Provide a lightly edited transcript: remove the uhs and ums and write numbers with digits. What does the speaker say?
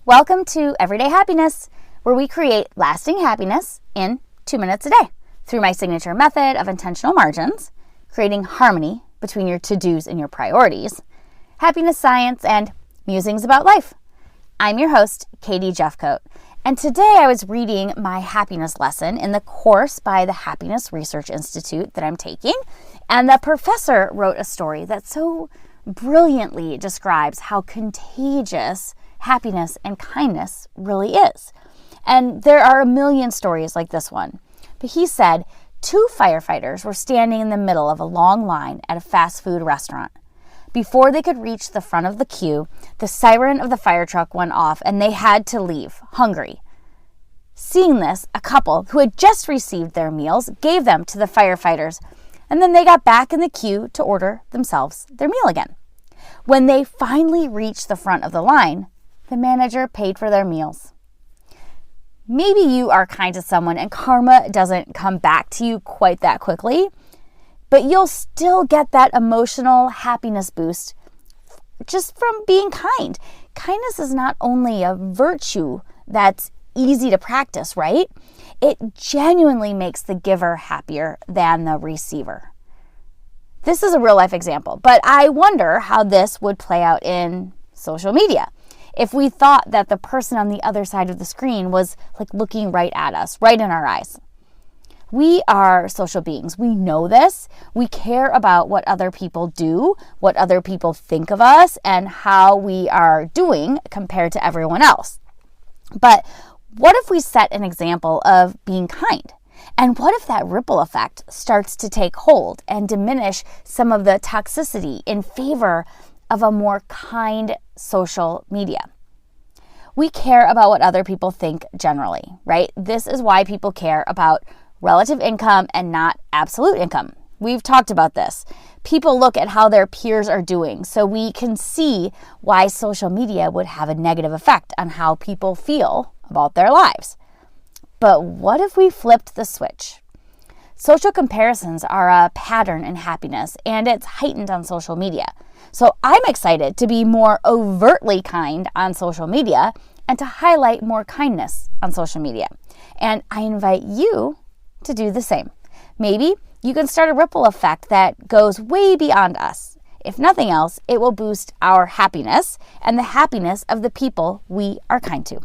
Welcome to Everyday Happiness, where we create lasting happiness in 2 minutes a day through my signature method of intentional margins, creating harmony between your to-dos and your priorities, happiness science, and musings about life. I'm your host, Katie Jeffcoat, and today I was reading my happiness lesson in the course by the Happiness Research Institute that I'm taking, and the professor wrote a story that so brilliantly describes how contagious happiness and kindness really is. And there are a million stories like this one. But he said 2 firefighters were standing in the middle of a long line at a fast food restaurant. Before they could reach the front of the queue, the siren of the fire truck went off and they had to leave, hungry. Seeing this, a couple who had just received their meals gave them to the firefighters, and then they got back in the queue to order themselves their meal again. When they finally reached the front of the line, the manager paid for their meals. Maybe you are kind to someone and karma doesn't come back to you quite that quickly, but you'll still get that emotional happiness boost just from being kind. Kindness is not only a virtue that's easy to practice, right? It genuinely makes the giver happier than the receiver. This is a real life example, but I wonder how this would play out in social media. If we thought that the person on the other side of the screen was like looking right at us, right in our eyes. We are social beings. We know this. We care about what other people do, what other people think of us, and how we are doing compared to everyone else. But what if we set an example of being kind? And what if that ripple effect starts to take hold and diminish some of the toxicity in favor of a more kind social media? We care about what other people think generally, right? This is why people care about relative income and not absolute income. We've talked about this. People look at how their peers are doing, so we can see why social media would have a negative effect on how people feel about their lives. But what if we flipped the switch? Social comparisons are a pattern in happiness, and it's heightened on social media. So I'm excited to be more overtly kind on social media and to highlight more kindness on social media. And I invite you to do the same. Maybe you can start a ripple effect that goes way beyond us. If nothing else, it will boost our happiness and the happiness of the people we are kind to.